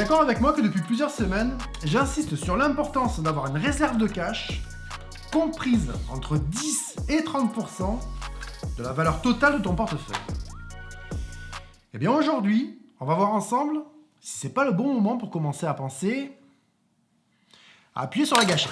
d'accord avec moi que depuis plusieurs semaines, j'insiste sur l'importance d'avoir une réserve de cash comprise entre 10 et 30% de la valeur totale de ton portefeuille. Eh bien aujourd'hui, on va voir ensemble si c'est pas le bon moment pour commencer à penser à appuyer sur la gâchette.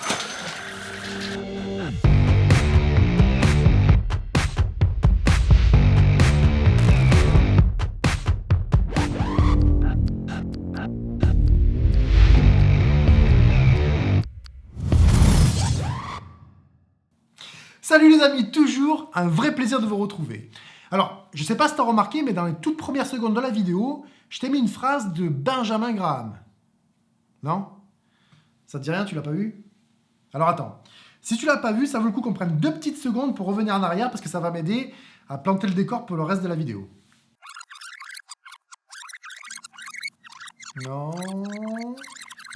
Salut les amis, toujours un vrai plaisir de vous retrouver. Alors, je sais pas si tu as remarqué, mais dans les toutes premières secondes de la vidéo, je t'ai mis une phrase de Benjamin Graham. Non? Ça te dit rien, tu l'as pas vu? Alors attends, si tu l'as pas vu, ça vaut le coup qu'on prenne 2 petites secondes pour revenir en arrière parce que ça va m'aider à planter le décor pour le reste de la vidéo. Non...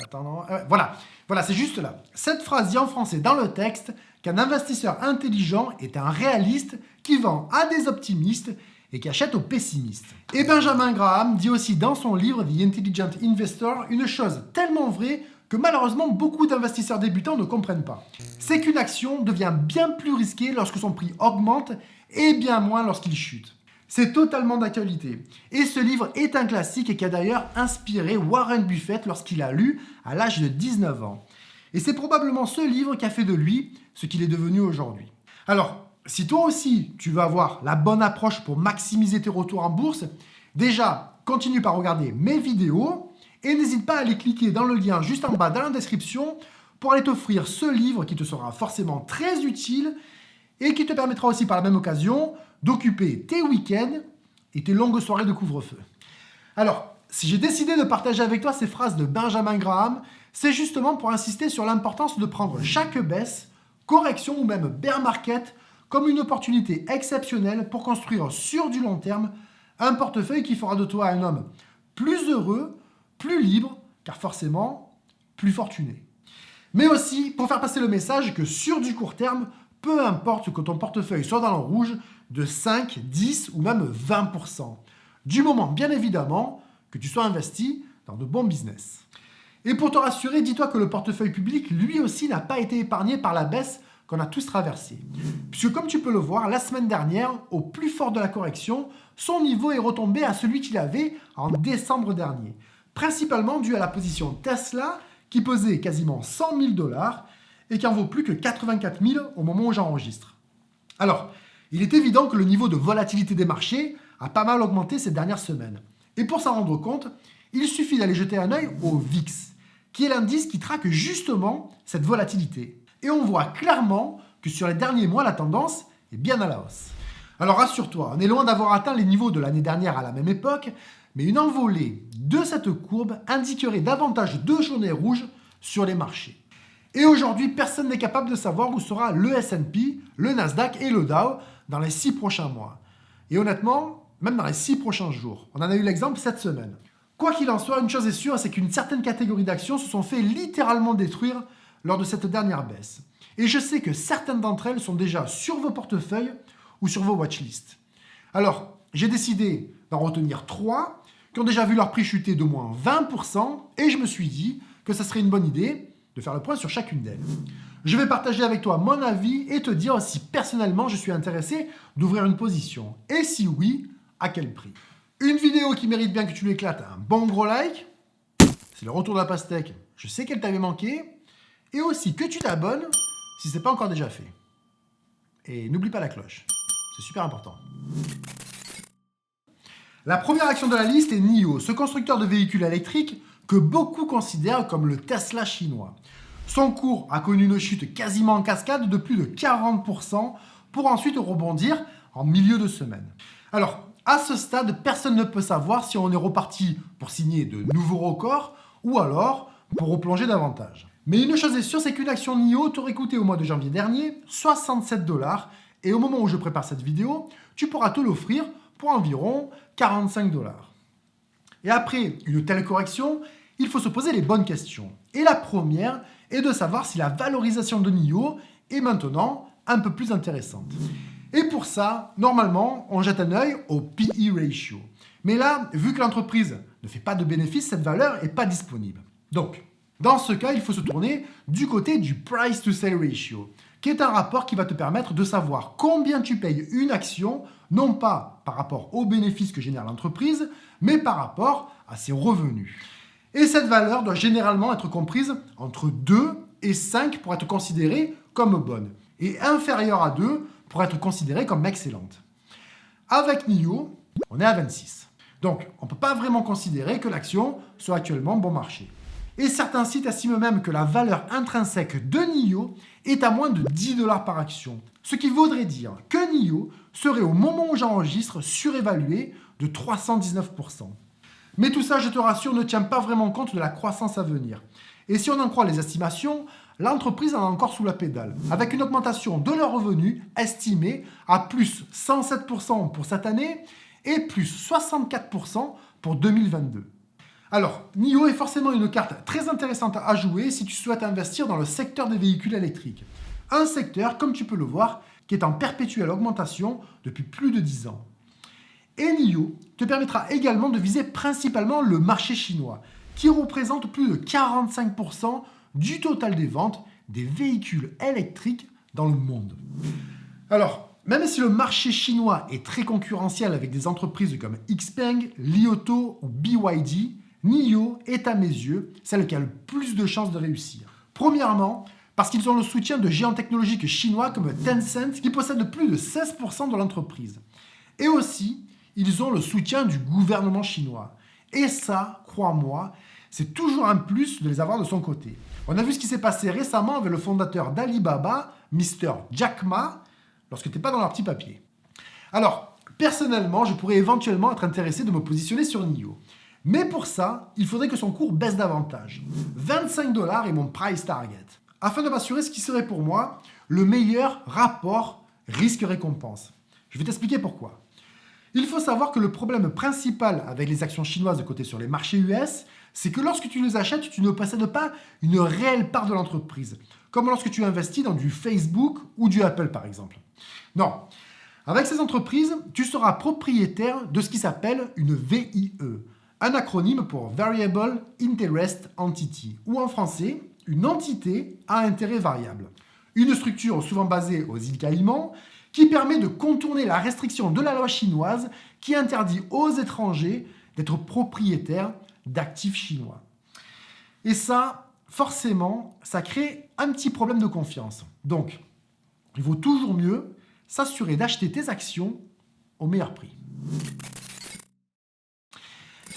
Attends, non... Voilà, c'est juste là. Cette phrase dit en français dans le texte qu'un investisseur intelligent est un réaliste qui vend à des optimistes et qui achète aux pessimistes. Et Benjamin Graham dit aussi dans son livre The Intelligent Investor une chose tellement vraie que malheureusement beaucoup d'investisseurs débutants ne comprennent pas. C'est qu'une action devient bien plus risquée lorsque son prix augmente et bien moins lorsqu'il chute. C'est totalement d'actualité. Et ce livre est un classique et qui a d'ailleurs inspiré Warren Buffett lorsqu'il a lu à l'âge de 19 ans. Et c'est probablement ce livre qui a fait de lui ce qu'il est devenu aujourd'hui. Alors, si toi aussi tu veux avoir la bonne approche pour maximiser tes retours en bourse, déjà, continue par regarder mes vidéos et n'hésite pas à aller cliquer dans le lien juste en bas dans la description pour aller t'offrir ce livre qui te sera forcément très utile et qui te permettra aussi par la même occasion d'occuper tes week-ends et tes longues soirées de couvre-feu. Alors, si j'ai décidé de partager avec toi ces phrases de Benjamin Graham, c'est justement pour insister sur l'importance de prendre chaque baisse, correction ou même bear market comme une opportunité exceptionnelle pour construire sur du long terme un portefeuille qui fera de toi un homme plus heureux, plus libre, car forcément plus fortuné. Mais aussi pour faire passer le message que sur du court terme, peu importe que ton portefeuille soit dans le rouge de 5, 10 ou même 20%. Du moment, bien évidemment, que tu sois investi dans de bons business. Et pour te rassurer, dis-toi que le portefeuille public, lui aussi, n'a pas été épargné par la baisse qu'on a tous traversée. Puisque comme tu peux le voir, la semaine dernière, au plus fort de la correction, son niveau est retombé à celui qu'il avait en décembre dernier. Principalement dû à la position Tesla, qui pesait quasiment 100 000 $ et qui en vaut plus que 84 000 au moment où j'enregistre. Alors, il est évident que le niveau de volatilité des marchés a pas mal augmenté ces dernières semaines. Et pour s'en rendre compte, il suffit d'aller jeter un œil au VIX, qui est l'indice qui traque justement cette volatilité. Et on voit clairement que sur les derniers mois, la tendance est bien à la hausse. Alors rassure-toi, on est loin d'avoir atteint les niveaux de l'année dernière à la même époque, mais une envolée de cette courbe indiquerait davantage de journées rouges sur les marchés. Et aujourd'hui, personne n'est capable de savoir où sera le S&P, le Nasdaq et le Dow dans les 6 prochains mois. Et honnêtement, même dans les 6 prochains jours. On en a eu l'exemple cette semaine. Quoi qu'il en soit, une chose est sûre, c'est qu'une certaine catégorie d'actions se sont fait littéralement détruire lors de cette dernière baisse. Et je sais que certaines d'entre elles sont déjà sur vos portefeuilles ou sur vos watchlists. Alors, j'ai décidé d'en retenir 3 qui ont déjà vu leur prix chuter d'au moins 20% et je me suis dit que ça serait une bonne idée de faire le point sur chacune d'elles. Je vais partager avec toi mon avis et te dire si personnellement je suis intéressé d'ouvrir une position. Et si oui, à quel prix. Une vidéo qui mérite bien que tu lui éclates un bon gros like. C'est le retour de la pastèque. Je sais qu'elle t'avait manqué. Et aussi que tu t'abonnes si ce n'est pas encore déjà fait. Et n'oublie pas la cloche. C'est super important. La première action de la liste est NIO, ce constructeur de véhicules électriques que beaucoup considèrent comme le Tesla chinois. Son cours a connu une chute quasiment en cascade de plus de 40% pour ensuite rebondir en milieu de semaine. Alors, à ce stade, personne ne peut savoir si on est reparti pour signer de nouveaux records ou alors pour replonger davantage. Mais une chose est sûre, c'est qu'une action NIO t'aurait coûté au mois de janvier dernier 67 $ et au moment où je prépare cette vidéo, tu pourras te l'offrir pour environ 45 $. Et après une telle correction, il faut se poser les bonnes questions. Et la première est de savoir si la valorisation de NIO est maintenant un peu plus intéressante. Et pour ça, normalement, on jette un œil au PE ratio. Mais là, vu que l'entreprise ne fait pas de bénéfice, cette valeur n'est pas disponible. Donc, dans ce cas, il faut se tourner du côté du Price to Sale Ratio, qui est un rapport qui va te permettre de savoir combien tu payes une action, non pas par rapport aux bénéfices que génère l'entreprise, mais par rapport à ses revenus. Et cette valeur doit généralement être comprise entre 2 et 5 pour être considérée comme bonne, et inférieure à 2 pour être considérée comme excellente. Avec NIO, on est à 26. Donc, on ne peut pas vraiment considérer que l'action soit actuellement bon marché. Et certains sites estiment même que la valeur intrinsèque de NIO est à moins de 10 $ par action. Ce qui voudrait dire que NIO serait au moment où j'enregistre surévalué de 319%. Mais tout ça, je te rassure, ne tient pas vraiment compte de la croissance à venir. Et si on en croit les estimations, l'entreprise en est encore sous la pédale, avec une augmentation de leurs revenus estimée à plus 107% pour cette année et plus 64% pour 2022. Alors, NIO est forcément une carte très intéressante à jouer si tu souhaites investir dans le secteur des véhicules électriques. Un secteur, comme tu peux le voir, qui est en perpétuelle augmentation depuis plus de 10 ans. Et NIO te permettra également de viser principalement le marché chinois, qui représente plus de 45% du total des ventes des véhicules électriques dans le monde. Alors, même si le marché chinois est très concurrentiel avec des entreprises comme XPeng, Li Auto ou BYD, NIO est à mes yeux celle qui a le plus de chances de réussir. Premièrement, parce qu'ils ont le soutien de géants technologiques chinois comme Tencent qui possède plus de 16% de l'entreprise. Et aussi, ils ont le soutien du gouvernement chinois. Et ça, crois-moi, c'est toujours un plus de les avoir de son côté. On a vu ce qui s'est passé récemment avec le fondateur d'Alibaba, Mr. Jack Ma, lorsque tu n'es pas dans leur petit papier. Alors, personnellement, je pourrais éventuellement être intéressé de me positionner sur NIO. Mais pour ça, il faudrait que son cours baisse davantage. 25 $ est mon price target. Afin de m'assurer ce qui serait pour moi le meilleur rapport risque-récompense. Je vais t'expliquer pourquoi. Il faut savoir que le problème principal avec les actions chinoises de côté sur les marchés US, c'est que lorsque tu les achètes, tu ne possèdes pas une réelle part de l'entreprise, comme lorsque tu investis dans du Facebook ou du Apple par exemple. Non, avec ces entreprises, tu seras propriétaire de ce qui s'appelle une VIE, un acronyme pour Variable Interest Entity, ou en français, une entité à intérêt variable. Une structure souvent basée aux îles Caïmans, qui permet de contourner la restriction de la loi chinoise qui interdit aux étrangers d'être propriétaires d'actifs chinois. Et ça, forcément, ça crée un petit problème de confiance. Donc, il vaut toujours mieux s'assurer d'acheter tes actions au meilleur prix.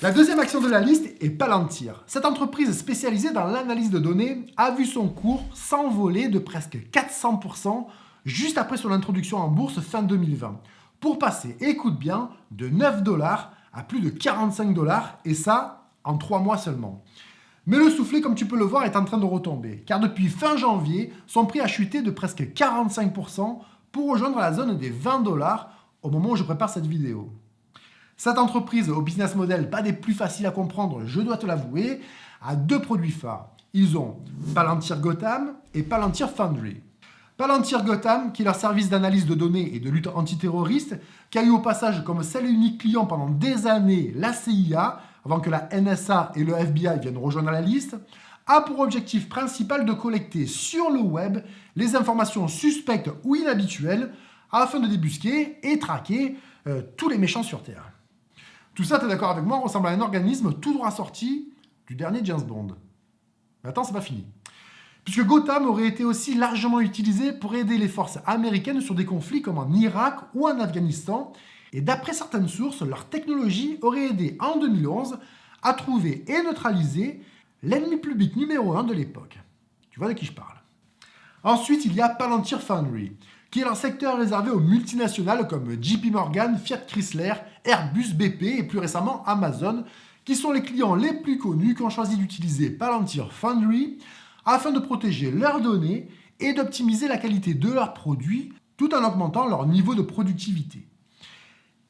La deuxième action de la liste est Palantir. Cette entreprise spécialisée dans l'analyse de données a vu son cours s'envoler de presque 400% juste après son introduction en bourse fin 2020, pour passer, écoute bien, de 9 $ à plus de 45 $, et ça, en 3 mois seulement. Mais le soufflet, comme tu peux le voir, est en train de retomber, car depuis fin janvier, son prix a chuté de presque 45% pour rejoindre la zone des 20 $ au moment où je prépare cette vidéo. Cette entreprise, au business model pas des plus faciles à comprendre, je dois te l'avouer, a 2 produits phares. Ils ont Palantir Gotham et Palantir Foundry. Palantir Gotham, qui est leur service d'analyse de données et de lutte antiterroriste, qui a eu au passage comme seul et unique client pendant des années la CIA, avant que la NSA et le FBI viennent rejoindre la liste, a pour objectif principal de collecter sur le web les informations suspectes ou inhabituelles afin de débusquer et traquer tous les méchants sur Terre. Tout ça, tu es d'accord avec moi, ressemble à un organisme tout droit sorti du dernier James Bond. Mais attends, c'est pas fini. Puisque Gotham aurait été aussi largement utilisé pour aider les forces américaines sur des conflits comme en Irak ou en Afghanistan, et d'après certaines sources, leur technologie aurait aidé en 2011 à trouver et neutraliser l'ennemi public numéro 1 de l'époque. Tu vois de qui je parle. Ensuite, il y a Palantir Foundry, qui est leur secteur réservé aux multinationales comme JP Morgan, Fiat Chrysler, Airbus, BP et plus récemment Amazon, qui sont les clients les plus connus qui ont choisi d'utiliser Palantir Foundry afin de protéger leurs données et d'optimiser la qualité de leurs produits tout en augmentant leur niveau de productivité.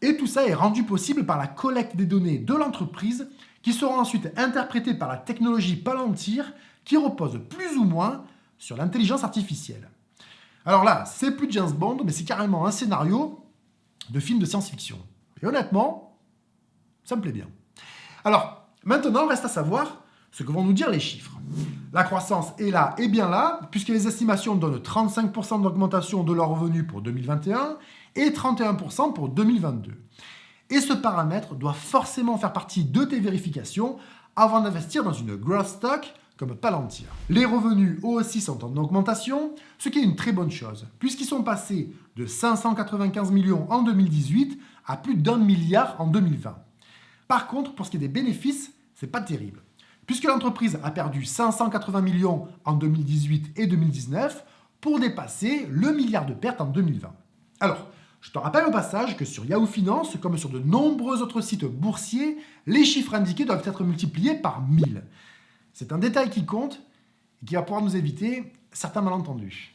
Et tout ça est rendu possible par la collecte des données de l'entreprise qui seront ensuite interprétées par la technologie Palantir qui repose plus ou moins sur l'intelligence artificielle. Alors là, c'est plus James Bond, mais c'est carrément un scénario de film de science-fiction. Et honnêtement, ça me plaît bien. Alors, Maintenant, reste à savoir ce que vont nous dire les chiffres. La croissance est là et bien là, puisque les estimations donnent 35% d'augmentation de leurs revenus pour 2021 et 31% pour 2022. Et ce paramètre doit forcément faire partie de tes vérifications avant d'investir dans une growth stock comme Palantir. Les revenus eux aussi sont en augmentation, ce qui est une très bonne chose, puisqu'ils sont passés de 595 millions en 2018 à plus d'1 milliard en 2020. Par contre, pour ce qui est des bénéfices, c'est pas terrible, puisque l'entreprise a perdu 580 millions en 2018 et 2019 pour dépasser le milliard de pertes en 2020. Alors, je te rappelle au passage que sur Yahoo Finance, comme sur de nombreux autres sites boursiers, les chiffres indiqués doivent être multipliés par 1000. C'est un détail qui compte et qui va pouvoir nous éviter certains malentendus.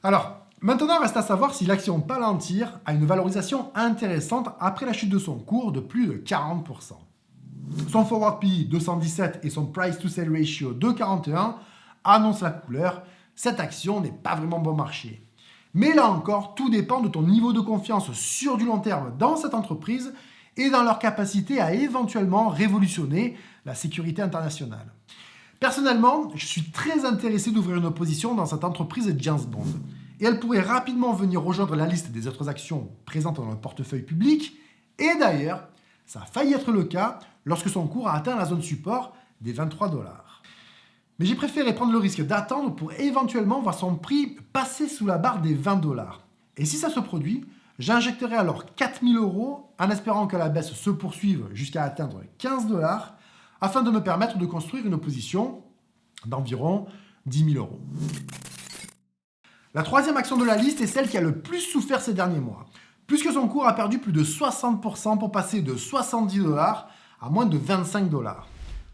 Alors, maintenant reste à savoir si l'action Palantir a une valorisation intéressante après la chute de son cours de plus de 40%. Son forward PE 217 et son price to sale ratio de 41 annoncent la couleur. Cette action n'est pas vraiment bon marché. Mais là encore, tout dépend de ton niveau de confiance sur du long terme dans cette entreprise et dans leur capacité à éventuellement révolutionner la sécurité internationale. Personnellement, je suis très intéressé d'ouvrir une position dans cette entreprise James Bond. Et elle pourrait rapidement venir rejoindre la liste des autres actions présentes dans le portefeuille public. Et d'ailleurs, ça a failli être le cas lorsque son cours a atteint la zone support des 23 $. Mais j'ai préféré prendre le risque d'attendre pour éventuellement voir son prix passer sous la barre des 20 $. Et si ça se produit, j'injecterai alors 4 000 € en espérant que la baisse se poursuive jusqu'à atteindre 15 $, afin de me permettre de construire une position d'environ 10 000 €. La troisième action de la liste est celle qui a le plus souffert ces derniers mois, puisque son cours a perdu plus de 60% pour passer de 70 $ à moins de 25 $.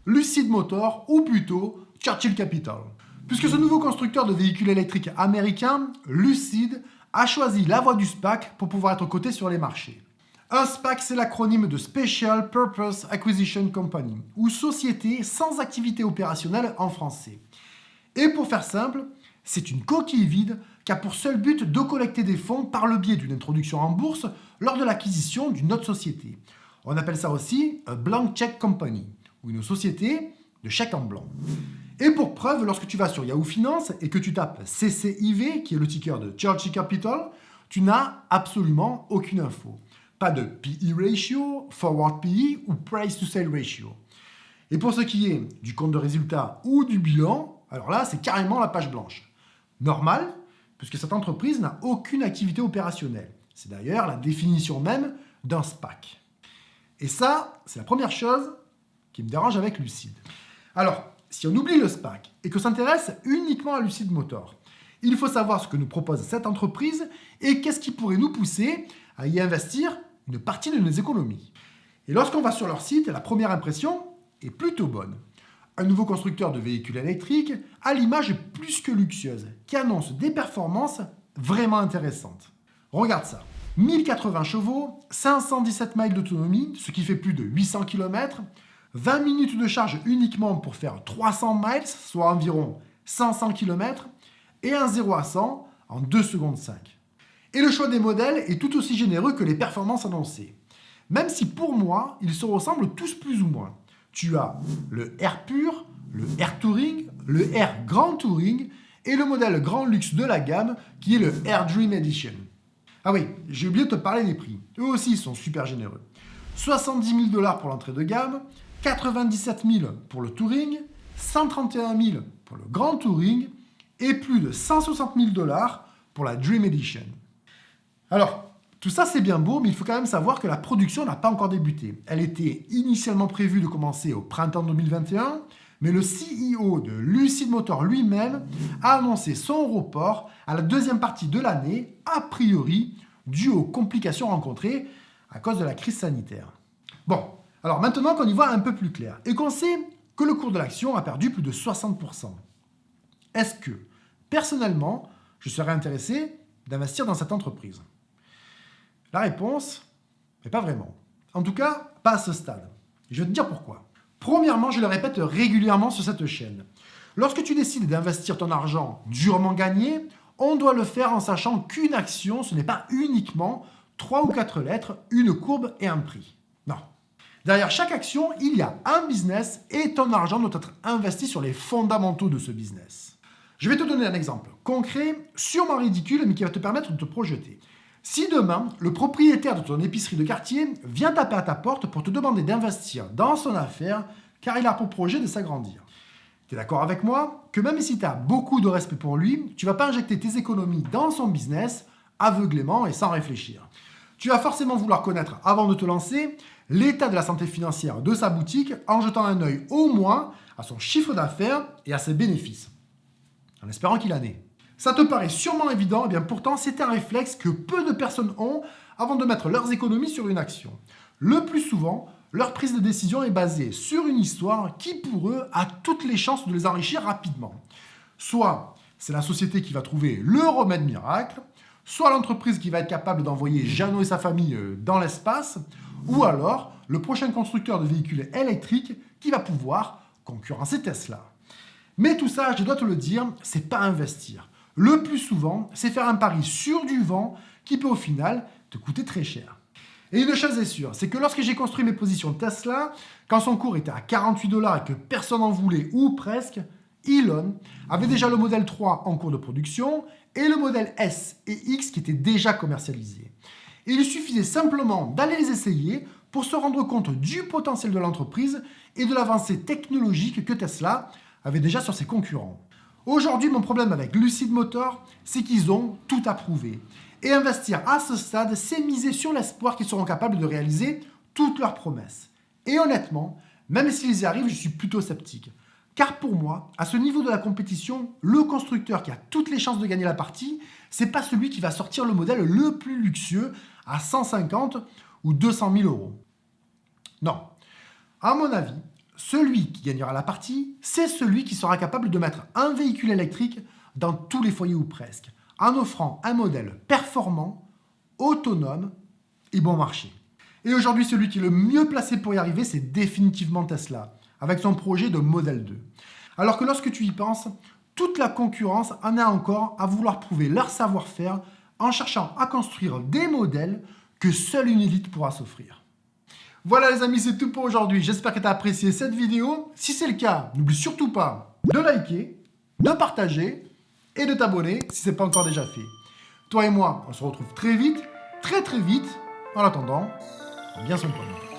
Lucid Motors, ou plutôt Churchill Capital. Puisque ce nouveau constructeur de véhicules électriques américain, Lucid, a choisi la voie du SPAC pour pouvoir être coté sur les marchés. Un SPAC, c'est l'acronyme de Special Purpose Acquisition Company, ou Société sans activité opérationnelle en français. Et pour faire simple, c'est une coquille vide qui a pour seul but de collecter des fonds par le biais d'une introduction en bourse lors de l'acquisition d'une autre société. On appelle ça aussi un blank check company, ou une société de chèque en blanc. Et pour preuve, lorsque tu vas sur Yahoo Finance et que tu tapes CCIV, qui est le ticker de Churchill Capital, tu n'as absolument aucune info. Pas de PE ratio, forward PE ou price to sale ratio. Et pour ce qui est du compte de résultat ou du bilan, alors là, c'est carrément la page blanche. Normal, puisque cette entreprise n'a aucune activité opérationnelle. C'est d'ailleurs la définition même d'un SPAC. Et ça, c'est la première chose qui me dérange avec Lucid. Alors, si on oublie le SPAC et que s'intéresse uniquement à Lucid Motors, il faut savoir ce que nous propose cette entreprise et qu'est-ce qui pourrait nous pousser à y investir une partie de nos économies. Et lorsqu'on va sur leur site, la première impression est plutôt bonne. Un nouveau constructeur de véhicules électriques à l'image plus que luxueuse, qui annonce des performances vraiment intéressantes. Regarde ça. 1080 chevaux, 517 miles d'autonomie, ce qui fait plus de 800 km, 20 minutes de charge uniquement pour faire 300 miles, soit environ 500 km, et un 0 à 100 en 2 secondes 5. Et le choix des modèles est tout aussi généreux que les performances annoncées. Même si pour moi, ils se ressemblent tous plus ou moins. Tu as le R Pur, le R Touring, le R Grand Touring et le modèle grand luxe de la gamme qui est le R Dream Edition. Ah oui, j'ai oublié de te parler des prix. Eux aussi sont super généreux. 70 000 $ pour l'entrée de gamme, 97 000 pour le Touring, 131 000 pour le Grand Touring et plus de 160 000 $ pour la Dream Edition. Alors, tout ça c'est bien beau, mais il faut quand même savoir que la production n'a pas encore débuté. Elle était initialement prévue de commencer au printemps 2021, mais le CEO de Lucid Motors lui-même a annoncé son report à la deuxième partie de l'année, a priori dû aux complications rencontrées à cause de la crise sanitaire. Bon, alors maintenant qu'on y voit un peu plus clair et qu'on sait que le cours de l'action a perdu plus de 60%, est-ce que, personnellement, je serais intéressé d'investir dans cette entreprise ? La réponse n'est pas vraiment. En tout cas, pas à ce stade. Et je vais te dire pourquoi. Premièrement, je le répète régulièrement sur cette chaîne. Lorsque tu décides d'investir ton argent durement gagné, on doit le faire en sachant qu'une action, ce n'est pas uniquement 3 ou 4 lettres, une courbe et un prix. Non. Derrière chaque action, il y a un business et ton argent doit être investi sur les fondamentaux de ce business. Je vais te donner un exemple concret, sûrement ridicule, mais qui va te permettre de te projeter. Si demain, le propriétaire de ton épicerie de quartier vient taper à ta porte pour te demander d'investir dans son affaire, car il a pour projet de s'agrandir. Tu es d'accord avec moi que même si tu as beaucoup de respect pour lui, tu ne vas pas injecter tes économies dans son business aveuglément et sans réfléchir. Tu vas forcément vouloir connaître, avant de te lancer, l'état de la santé financière de sa boutique en jetant un œil au moins à son chiffre d'affaires et à ses bénéfices, en espérant qu'il en ait. Ça te paraît sûrement évident, et bien pourtant c'est un réflexe que peu de personnes ont avant de mettre leurs économies sur une action. Le plus souvent, leur prise de décision est basée sur une histoire qui pour eux a toutes les chances de les enrichir rapidement. Soit c'est la société qui va trouver le remède miracle, soit l'entreprise qui va être capable d'envoyer Jeannot et sa famille dans l'espace, ou alors le prochain constructeur de véhicules électriques qui va pouvoir concurrencer Tesla. Mais tout ça, je dois te le dire, c'est pas investir. Le plus souvent, c'est faire un pari sur du vent qui peut au final te coûter très cher. Et une chose est sûre, c'est que lorsque j'ai construit mes positions Tesla, quand son cours était à 48 $ et que personne n'en voulait, ou presque, Elon avait déjà le modèle 3 en cours de production et le modèle S et X qui étaient déjà commercialisés. Et il suffisait simplement d'aller les essayer pour se rendre compte du potentiel de l'entreprise et de l'avancée technologique que Tesla avait déjà sur ses concurrents. Aujourd'hui, mon problème avec Lucid Motors, c'est qu'ils ont tout approuvé. Et investir à ce stade, c'est miser sur l'espoir qu'ils seront capables de réaliser toutes leurs promesses. Et honnêtement, même s'ils y arrivent, je suis plutôt sceptique. Car pour moi, à ce niveau de la compétition, le constructeur qui a toutes les chances de gagner la partie, c'est pas celui qui va sortir le modèle le plus luxueux à 150 ou 200 000 €. Non. À mon avis, celui qui gagnera la partie, c'est celui qui sera capable de mettre un véhicule électrique dans tous les foyers ou presque, en offrant un modèle performant, autonome et bon marché. Et aujourd'hui, celui qui est le mieux placé pour y arriver, c'est définitivement Tesla, avec son projet de Model 2. Alors que lorsque tu y penses, toute la concurrence en a encore à vouloir prouver leur savoir-faire en cherchant à construire des modèles que seule une élite pourra s'offrir. Voilà les amis, c'est tout pour aujourd'hui. J'espère que tu as apprécié cette vidéo. Si c'est le cas, n'oublie surtout pas de liker, de partager et de t'abonner si ce n'est pas encore déjà fait. Toi et moi, on se retrouve très vite, très vite. En attendant, prends bien soin de toi.